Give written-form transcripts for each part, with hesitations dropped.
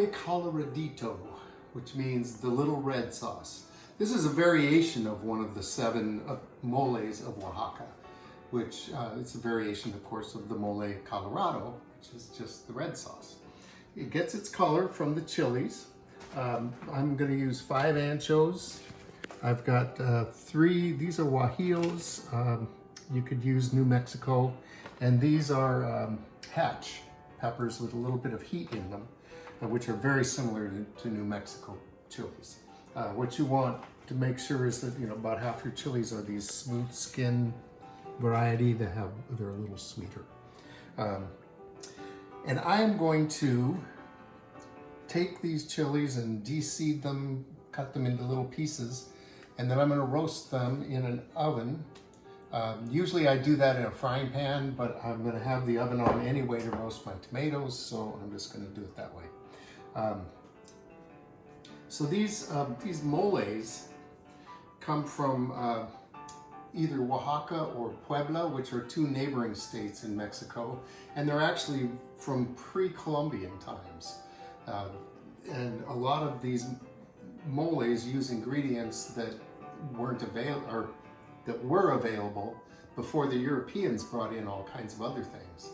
Molé Coloradito, which means the little red sauce. This is a variation of one of the 7 moles of Oaxaca, which it's a variation, of course, of the Molé Colorado, which is just the red sauce. It gets its color from the chilies. I'm going to use 5 anchos. I've got 3, these are guajillos. You could use New Mexico. And these are hatch peppers with a little bit of heat in them, which are very similar to New Mexico chilies. What you want to make sure is that, about half your chilies are these smooth skin variety that they're a little sweeter. And I'm going to take these chilies and de-seed them, cut them into little pieces, and then I'm going to roast them in an oven. Usually I do that in a frying pan, but I'm going to have the oven on anyway to roast my tomatoes, so I'm just going to do it that way. So these moles come from either Oaxaca or Puebla, which are 2 neighboring states in Mexico, and they're actually from pre-Columbian times. And a lot of these moles use ingredients that were available before the Europeans brought in all kinds of other things.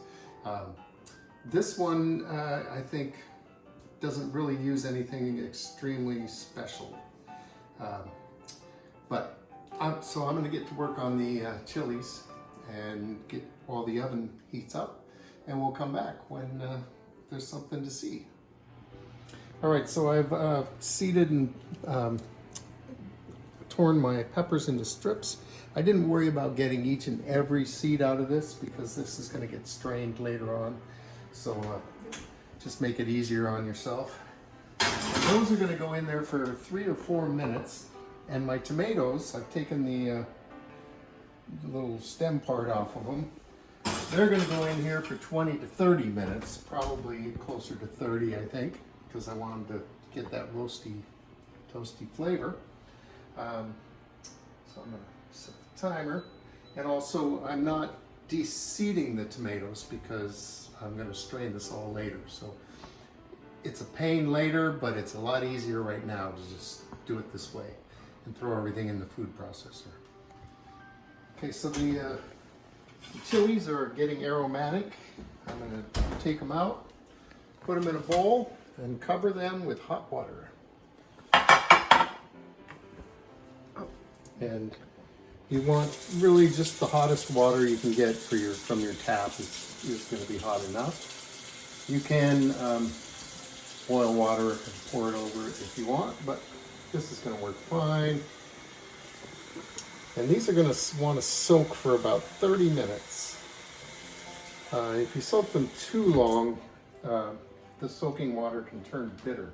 This one, I think, doesn't really use anything extremely special. So I'm going to get to work on the chilies and get while the oven heats up, and we'll come back when there's something to see. All right, so I've seeded and torn my peppers into strips. I didn't worry about getting each and every seed out of this because this is going to get strained later on. So just make it easier on yourself. Those are going to go in there for 3 or 4 minutes. And my tomatoes, I've taken the little stem part off of them. They're going to go in here for 20 to 30 minutes, probably closer to 30, I think, because I want them to get that roasty, toasty flavor. So I'm going to set the timer. And also, I'm not de-seeding the tomatoes because I'm going to strain this all later. So it's a pain later, but it's a lot easier right now to just do it this way and throw everything in the food processor. Okay, so the chilies are getting aromatic. I'm going to take them out, put them in a bowl, and cover them with hot water. And you want really just the hottest water you can get from your tap is going to be hot enough. You can boil water and pour it over it if you want, but this is going to work fine. And these are going to want to soak for about 30 minutes. If you soak them too long, the soaking water can turn bitter.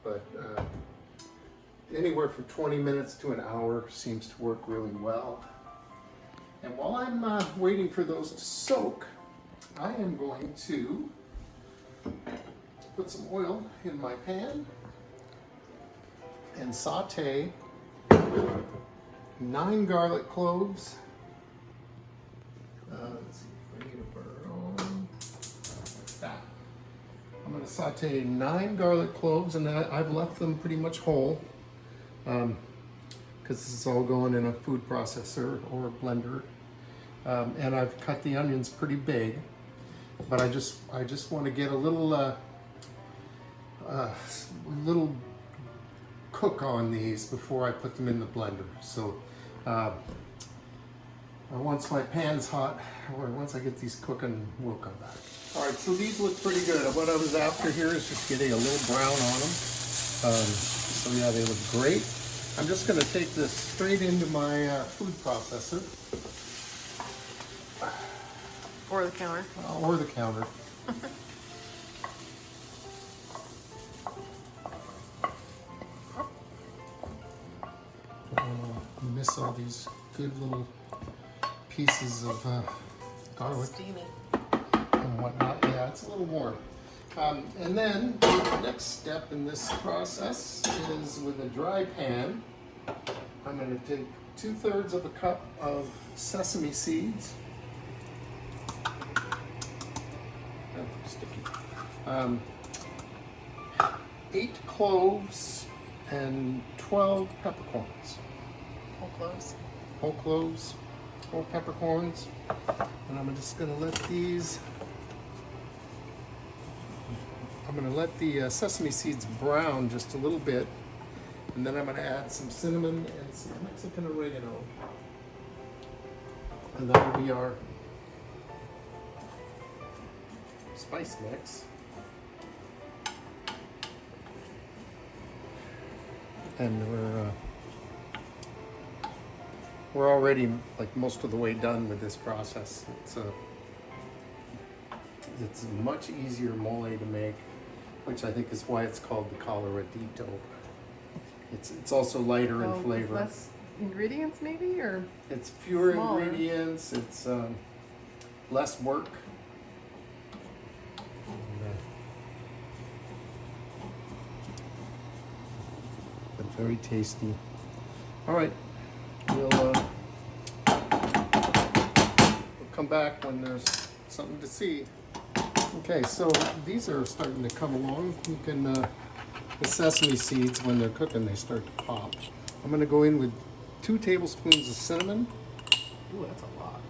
But anywhere from 20 minutes to an hour seems to work really well. And while I'm waiting for those to soak, I am going to put some oil in my pan and saute 9 garlic cloves. Let's see if I need a burner on. That. I'm going to saute 9 garlic cloves, and I've left them pretty much whole because this is all going in a food processor or a blender. And I've cut the onions pretty big, but I just want to get a little cook on these before I put them in the blender. So once my pan's hot, or once I get these cooking, we'll come back. All right, so these look pretty good. What I was after here is just getting a little brown on them. So yeah, they look great. I'm just going to take this straight into my food processor. Or the counter. Or the counter. Miss all these good little pieces of garlic Steamy. and whatnot. Yeah, it's a little warm. And then the next step in this process is with a dry pan. I'm going to take 2/3 of a cup of sesame seeds. Sticky. 8 cloves and 12 peppercorns. Whole cloves. Whole cloves, whole peppercorns. And I'm just gonna let these, I'm gonna let the sesame seeds brown just a little bit. And then I'm gonna add some cinnamon and some Mexican oregano. And that'll be our spice mix. And we're already like most of the way done with this process. It's a much easier mole to make, which I think is why it's called the Coloradito. It's also lighter in flavor. Less ingredients maybe, or it's fewer smaller ingredients. It's less work. But very tasty. All right, we'll come back when there's something to see. Okay, so these are starting to come along. You can the sesame seeds, when they're cooking, they start to pop. I'm going to go in with 2 tablespoons of cinnamon. Ooh, that's a lot.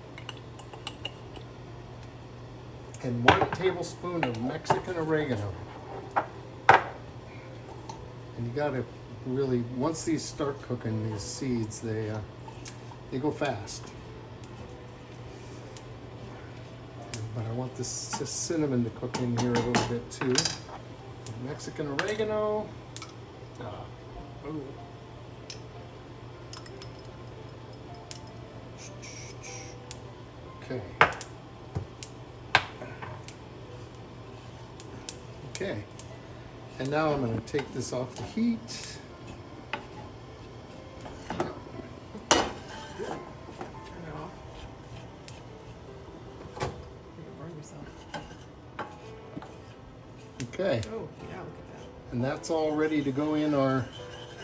And 1 tablespoon of Mexican oregano. And you got to really, once these start cooking, these seeds, they go fast. But I want this cinnamon to cook in here a little bit too. Mexican oregano. Ooh. Okay. Okay. And now I'm going to take this off the heat. Turn it off. You can burn yourself. Okay. Oh, yeah, look at that. And that's all ready to go in our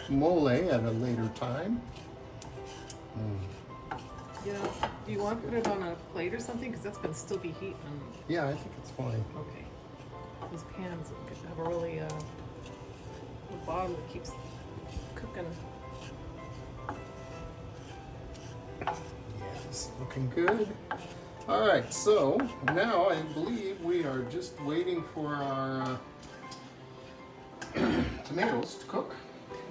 mole at a later time. You know, do you want to put it on a plate or something? Because that's going to still be heating. Yeah, I think it's fine. Okay. Those pans have a really a bottom that keeps cooking. Yeah, this is looking good. All right, so now I believe we are just waiting for our tomatoes to cook,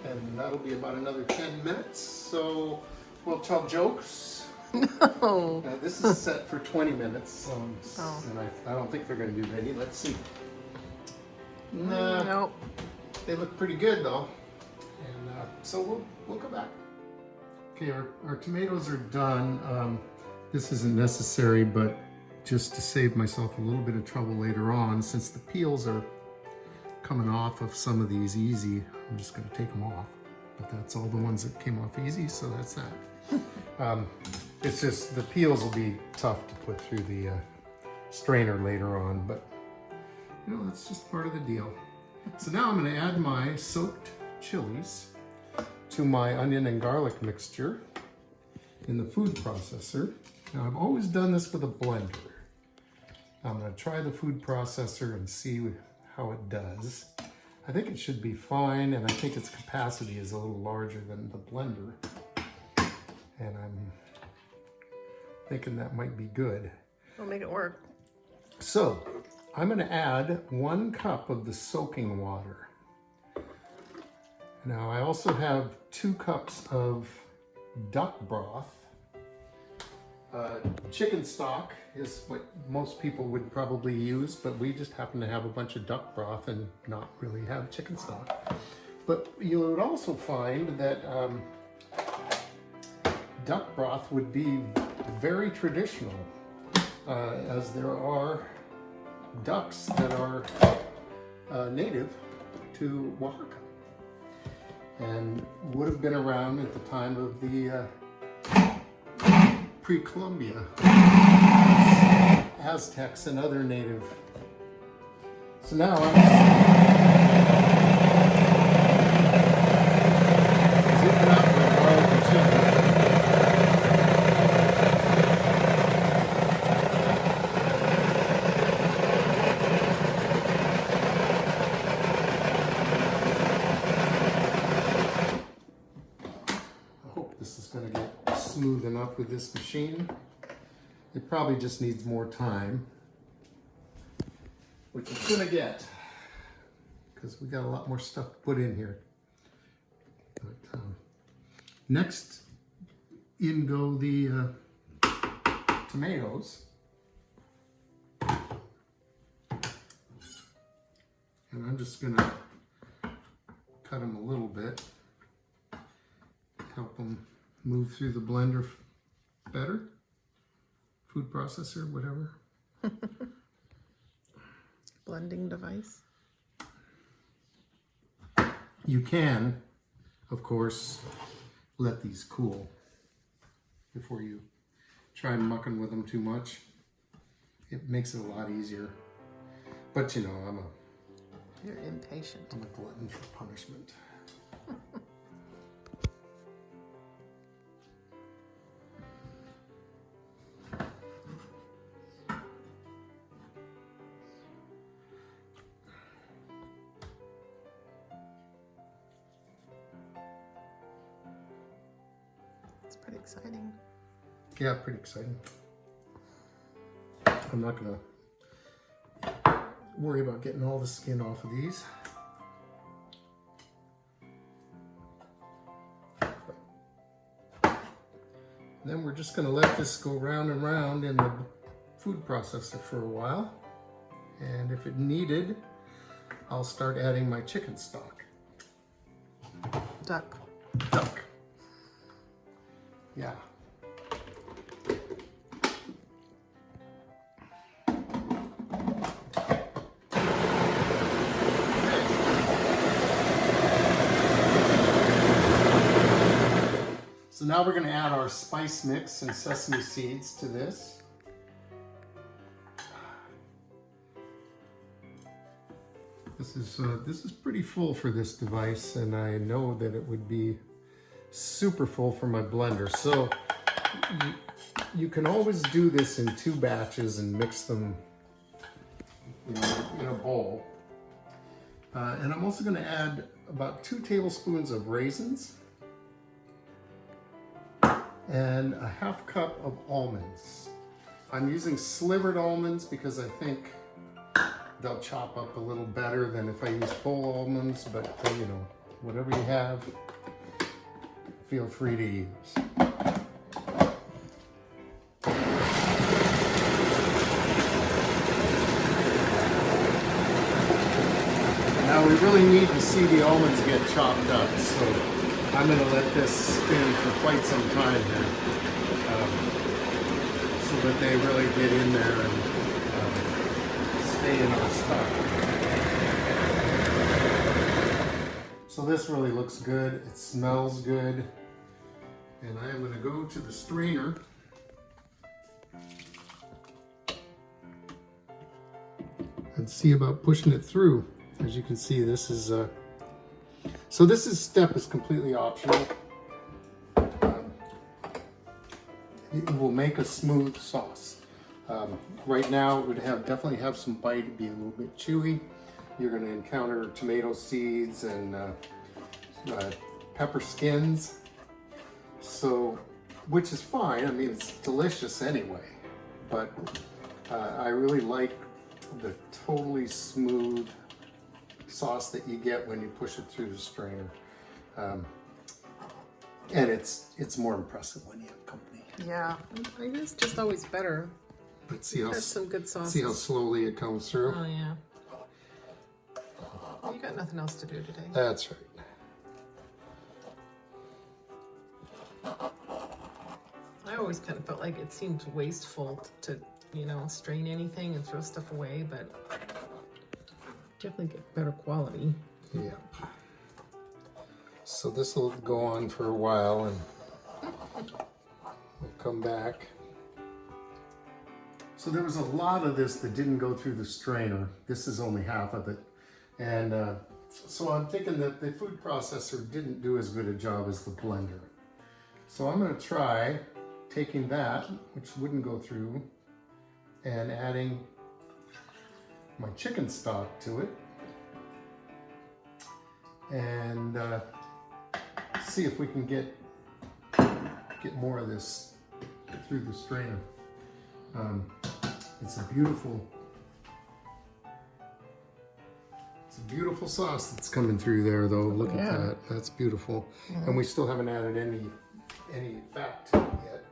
and that'll be about another 10 minutes. So we'll tell jokes. No. Now, this is set for 20 minutes, Oh. and I don't think they're going to be ready. Let's see. Nah, Nope. they look pretty good though, and so we'll come back. Okay, our tomatoes are done. This isn't necessary, but just to save myself a little bit of trouble later on, since the peels are coming off of some of these easy, I'm just going to take them off. But that's all the ones that came off easy, so that's that. It's just the peels will be tough to put through the strainer later on, but you know, that's just part of the deal. So now I'm going to add my soaked chilies to my onion and garlic mixture in the food processor. Now I've always done this with a blender. I'm going to try the food processor and see how it does. I think it should be fine, and I think its capacity is a little larger than the blender. And I'm thinking that might be good. We'll make it work. So I'm going to add 1 cup of the soaking water. Now I also have 2 cups of duck broth. Chicken stock is what most people would probably use, but we just happen to have a bunch of duck broth and not really have chicken stock. But you would also find that duck broth would be very traditional, as there are ducks that are native to Oaxaca and would have been around at the time of the pre-columbian Aztecs and other native. So now I'm zipping out my garlic and chili. going to get smooth enough with this machine. It probably just needs more time, which it's going to get, because we got a lot more stuff to put in here. But, next in go the tomatoes. And I'm just going to cut them a little bit, help them move through the blender better, food processor, whatever. Blending device. You can, of course, let these cool before you try mucking with them too much. It makes it a lot easier. But you know, You're impatient. I'm a glutton for punishment. It's pretty exciting. Yeah, pretty exciting. I'm not gonna worry about getting all the skin off of these. Then we're just gonna let this go round and round in the food processor for a while. And if it needed, I'll start adding my chicken stock. Duck. Duck. Yeah. So now we're going to add our spice mix and sesame seeds to this. This is pretty full for this device, and I know that it would be super full for my blender. So you can always do this in 2 batches and mix them in a bowl. And I'm also going to add about 2 tablespoons of raisins and a half cup of almonds. I'm using slivered almonds because I think they'll chop up a little better than if I use whole almonds, but you know, whatever you have, feel free to use. Now we really need to see the almonds get chopped up, so I'm going to let this spin for quite some time here, so that they really get in there and stay in our stock. So this really looks good. It smells good. And I am going to go to the strainer and see about pushing it through. As you can see, this is so this step is completely optional. It will make a smooth sauce. Right now, it would definitely have some bite. It'd be a little bit chewy. You're going to encounter tomato seeds and pepper skins. So, which is fine. I mean, it's delicious anyway. But I really like the totally smooth sauce that you get when you push it through the strainer. And it's more impressive when you have company. Yeah, I guess just always better. But see how, That's some good sauces. see how slowly it comes through? Oh yeah. You got nothing else to do today. That's right. I always kind of felt like it seemed wasteful to, you know, strain anything and throw stuff away, but definitely get better quality. Yeah. So this will go on for a while and we'll come back. So there was a lot of this that didn't go through the strainer. This is only half of it. And so I'm thinking that the food processor didn't do as good a job as the blender. So I'm going to try taking that, which wouldn't go through, and adding my chicken stock to it. And see if we can get get more of this through the strainer. It's a beautiful sauce that's coming through there, though. Look at that. That's beautiful. And we still haven't added any fat to it yet.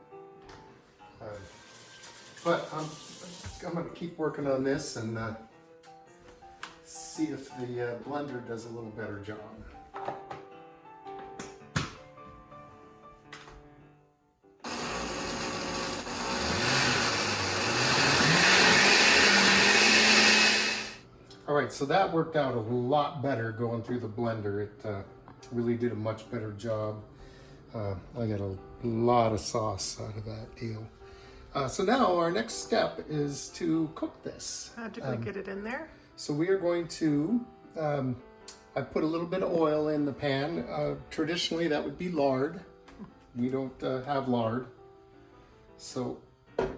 But I'm going to keep working on this and see if the blender does a little better job. All right, so that worked out a lot better going through the blender. It really did a much better job. I got a lot of sauce out of that deal. So now our next step is to cook this. How'd you get it in there? So we are going to, I put a little bit of oil in the pan. Traditionally that would be lard. We don't have lard. So oh,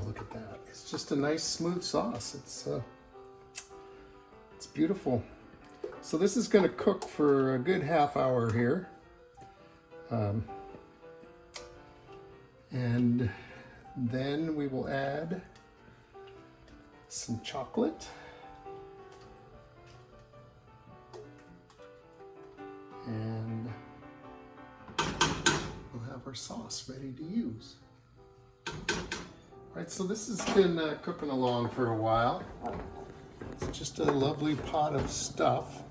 look at that. It's just a nice smooth sauce. It's beautiful. So this is going to cook for a good half hour here. And then we will add some chocolate. And we'll have our sauce ready to use. Right, so this has been cooking along for a while. It's just a lovely pot of stuff.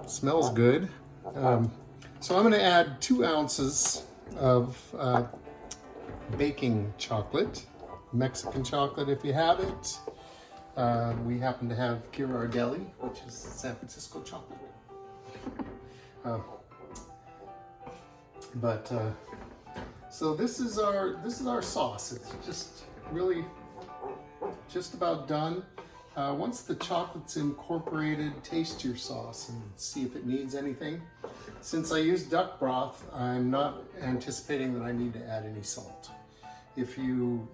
It smells good. So I'm going to add 2 ounces of baking chocolate, Mexican chocolate if you have it. We happen to have Ghirardelli, which is San Francisco chocolate. So this is our sauce. It's just really just about done. Once the chocolate's incorporated, taste your sauce and see if it needs anything. Since I use duck broth, I'm not anticipating that I need to add any salt. If you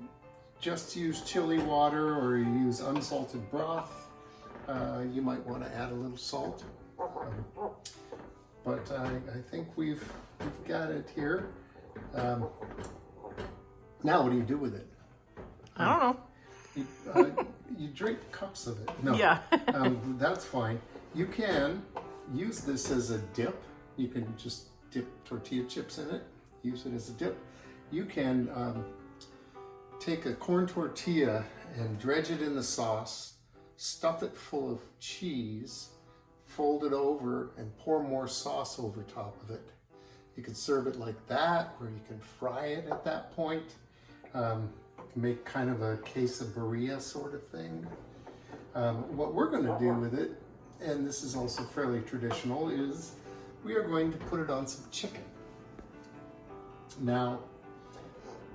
just use chili water or you use unsalted broth, you might want to add a little salt. But I think we've got it here. Now what do you do with it? I don't know. You drink cups of it. No, yeah. That's fine. You can use this as a dip. You can just dip tortilla chips in it, use it as a dip. You can take a corn tortilla and dredge it in the sauce, stuff it full of cheese, fold it over, and pour more sauce over top of it. You can serve it like that, or you can fry it at that point. Make kind of a quesadilla sort of thing. What we're going to do with it, and this is also fairly traditional, is we are going to put it on some chicken. Now,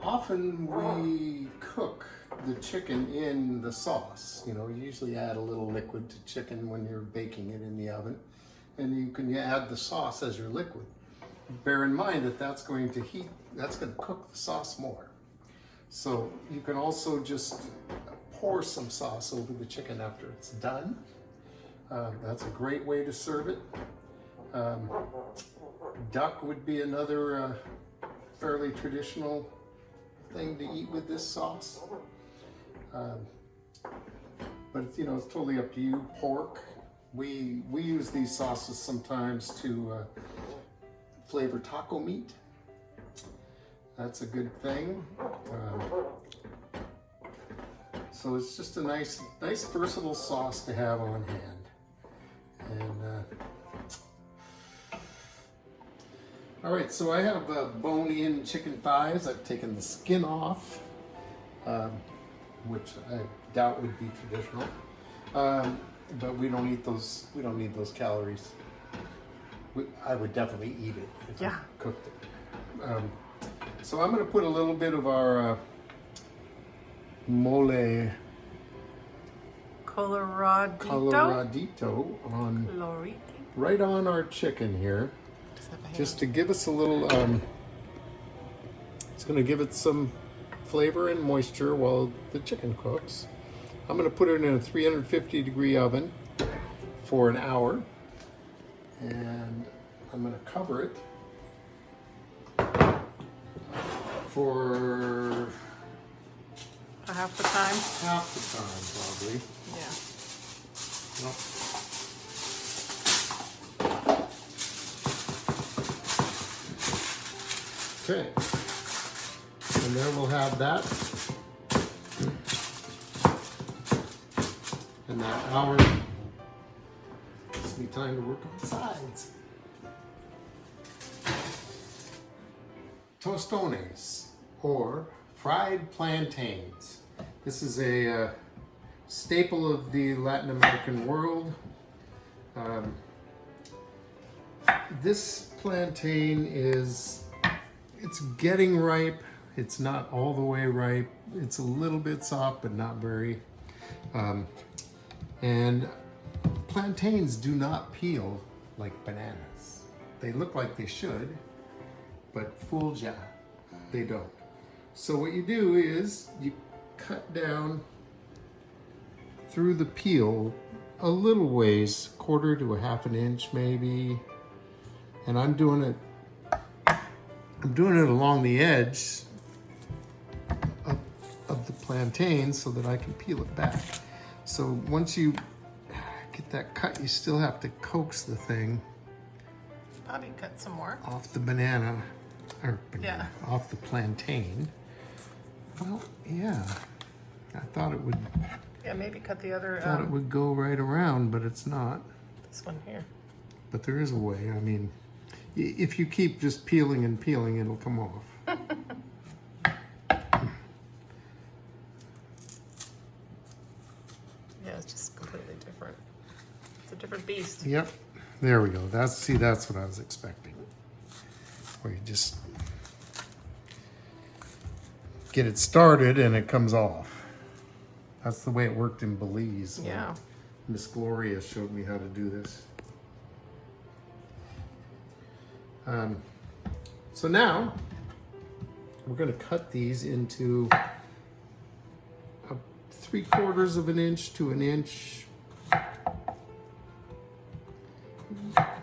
often we cook the chicken in the sauce. You know, you usually add a little liquid to chicken when you're baking it in the oven, and you can add the sauce as your liquid. Bear in mind that that's going to cook the sauce more. So you can also just pour some sauce over the chicken after it's done. That's a great way to serve it. Duck would be another fairly traditional thing to eat with this sauce. But it's, you know, it's totally up to you. Pork, we use these sauces sometimes to flavor taco meat. That's a good thing. So it's just a nice versatile sauce to have on hand. And all right, so I have bone-in chicken thighs. I've taken the skin off, which I doubt would be traditional. But we don't eat those. We don't need those calories. I would definitely eat it if I cooked it. So I'm going to put a little bit of our Molé Coloradito on right on our chicken here, just to give us a little. It's going to give it some flavor and moisture while the chicken cooks. I'm going to put it in a 350-degree oven for an hour. And I'm going to cover it for half the time. half the time, probably. Yeah. Nope. Okay. And then we'll have that. And that hour gives me time to work on the sides. Tostones, or fried plantains. This is a staple of the Latin American world. This plantain it's getting ripe. It's not all the way ripe. It's a little bit soft, but not very. And plantains do not peel like bananas. They look like they should, but fool ya, they don't. So what you do is you cut down through the peel a little ways, 1/4 to 1/2 inch maybe. And I'm doing it along the edge of the plantain so that I can peel it back. So once you get that cut, you still have to coax the thing Probably cut some more. off the banana, Yeah. off the plantain. Well, yeah, I thought it would. Yeah, maybe cut the other. Thought it would go right around, but it's not. This one here. But there is a way. I mean, if you keep just peeling and peeling, it'll come off. Yeah, it's just completely different. It's a different beast. Yep, there we go. That's what I was expecting. Where you just get it started and it comes off. That's the way it worked in Belize. Yeah. Miss Gloria showed me how to do this. So now we're going to cut these into 3/4 of an inch to an inch.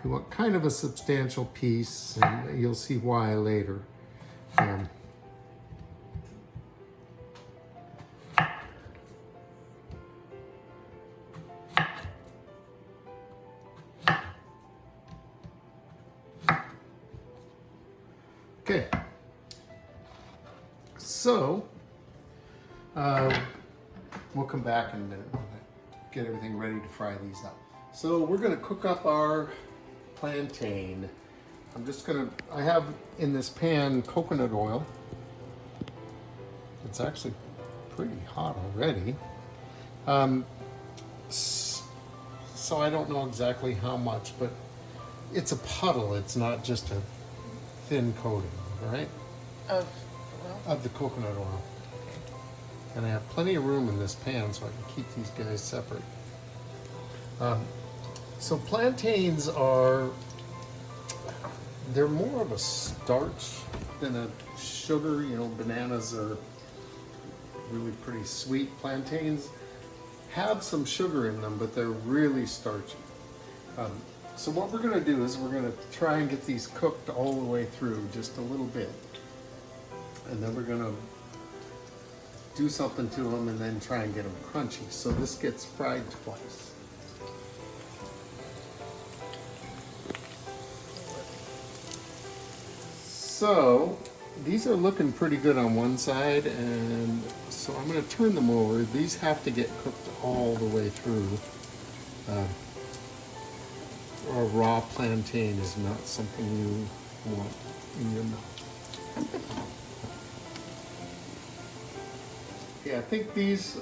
You want kind of a substantial piece, and you'll see why later. Okay, so we'll come back in a minute and get everything ready to fry these up. So we're going to cook up our plantain. I have in this pan coconut oil. It's actually pretty hot already. So I don't know exactly how much, but it's a puddle. It's not just a thin coating, right? Of the coconut oil. And I have plenty of room in this pan so I can keep these guys separate. So plantains they're more of a starch than a sugar. You know, bananas are really pretty sweet. Plantains have some sugar in them, but they're really starchy. So what we're going to do is we're going to try and get these cooked all the way through just a little bit. And then we're going to do something to them and then try and get them crunchy. So this gets fried twice. So these are looking pretty good on one side, and so I'm going to turn them over. These have to get cooked all the way through. Or raw plantain is not something you want in your mouth. Yeah, I think these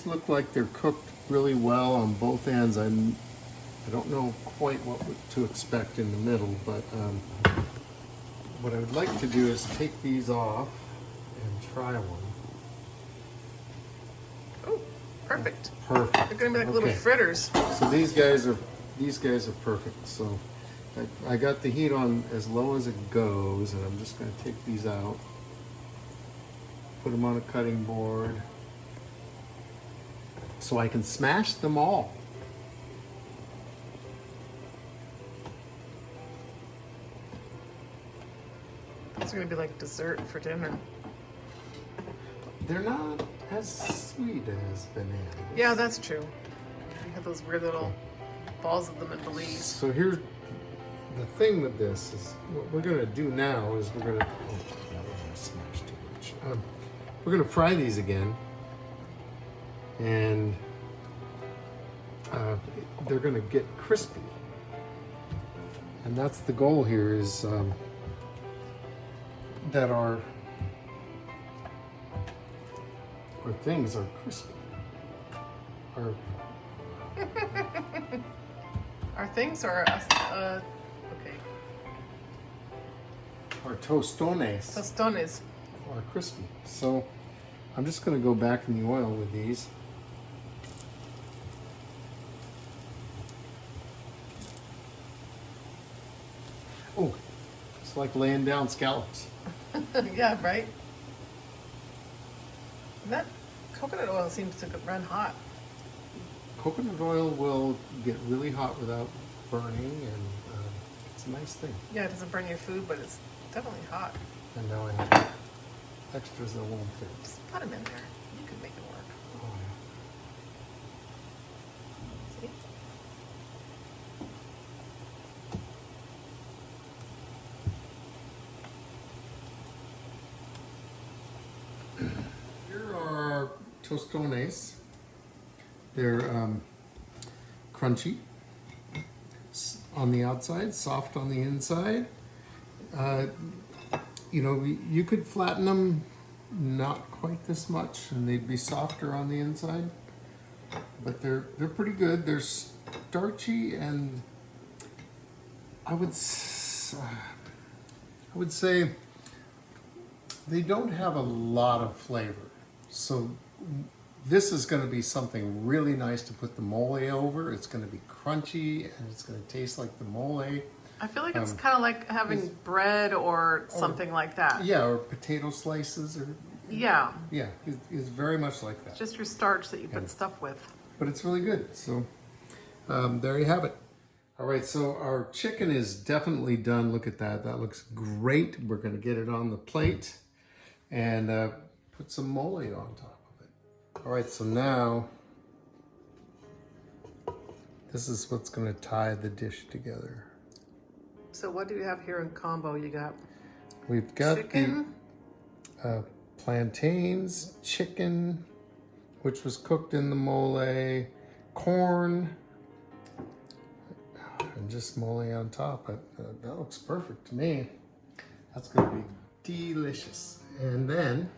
look like they're cooked really well on both ends. I don't know quite what to expect in the middle, but what I would like to do is take these off and try one. Oh, perfect. Perfect. They're gonna be like little fritters. So these guys are perfect. So I got the heat on as low as it goes, and I'm just going to take these out, put them on a cutting board, so I can smash them all. These are gonna be like dessert for dinner. They're not as sweet as bananas. Yeah, that's true. You have those weird little balls of them in Belize. So here's the thing with this is what we're gonna do now is we're gonna smash too much. We're gonna fry these again, and they're gonna get crispy. And that's the goal here is that our things are crispy. Our things are okay. Our tostones Tostones. are crispy. So I'm just going to go back in the oil with these. Oh, it's like laying down scallops. Yeah, right. And that coconut oil seems to run hot. Coconut oil will get really hot without burning, and it's a nice thing. Yeah, it doesn't burn your food, but it's definitely hot. And now I have extras that won't fit. Just put them in there. You can make it work. Oh, yeah. See? Here are tostones. They're crunchy on the outside, soft on the inside. You know, you could flatten them not quite this much, and they'd be softer on the inside. But they're pretty good. They're starchy, and I would say they don't have a lot of flavor. So this is going to be something really nice to put the mole over. It's going to be crunchy, and it's going to taste like the mole. I feel like it's kind of like having bread or something like that. Yeah, or potato slices, or Yeah. yeah, it's very much like that. Just your starch that you put stuff with. But it's really good. So there you have it. All right, so our chicken is definitely done. Look at that. That looks great. We're going to get it on the plate and put some mole on top of it. All right, so now this is what's going to tie the dish together. So what do you have here in combo? You got We've got chicken, the plantains, chicken, which was cooked in the mole, corn, and just mole on top. That looks perfect to me. That's going to be delicious. And then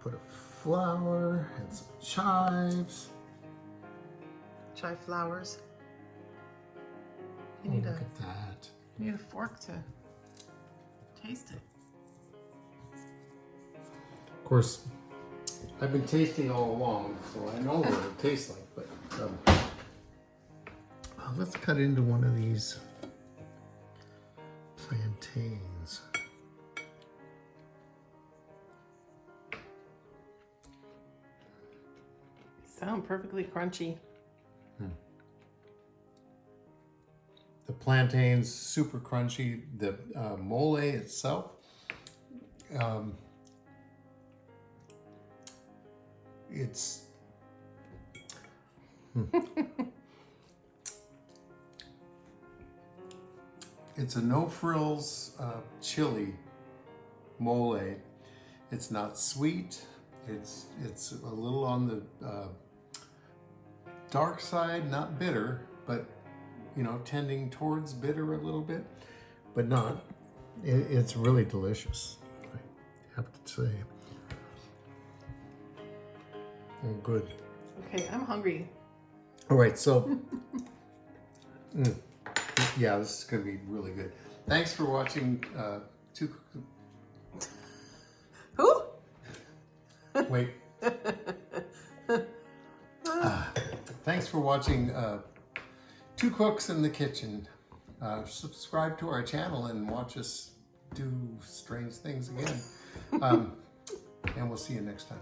put a flour and some chives. chive flowers. You Oh, need look a at that. you need a fork to taste it. Of course, I've been tasting all along, so I know what it tastes like. But let's cut into one of these plantains. Sound perfectly crunchy. The plantain's super crunchy. The mole itself, it's it's a no frills chili mole. It's not sweet. It's a little on the dark side, not bitter, but you know, tending towards bitter a little bit, but not. It's really delicious, I have to say. Oh, good. Okay, I'm hungry. All right, so yeah, this is going to be really good. Thanks for watching. Who? Wait. Thanks for watching. Two Cooks in the Kitchen. Subscribe to our channel and watch us do strange things again. And we'll see you next time.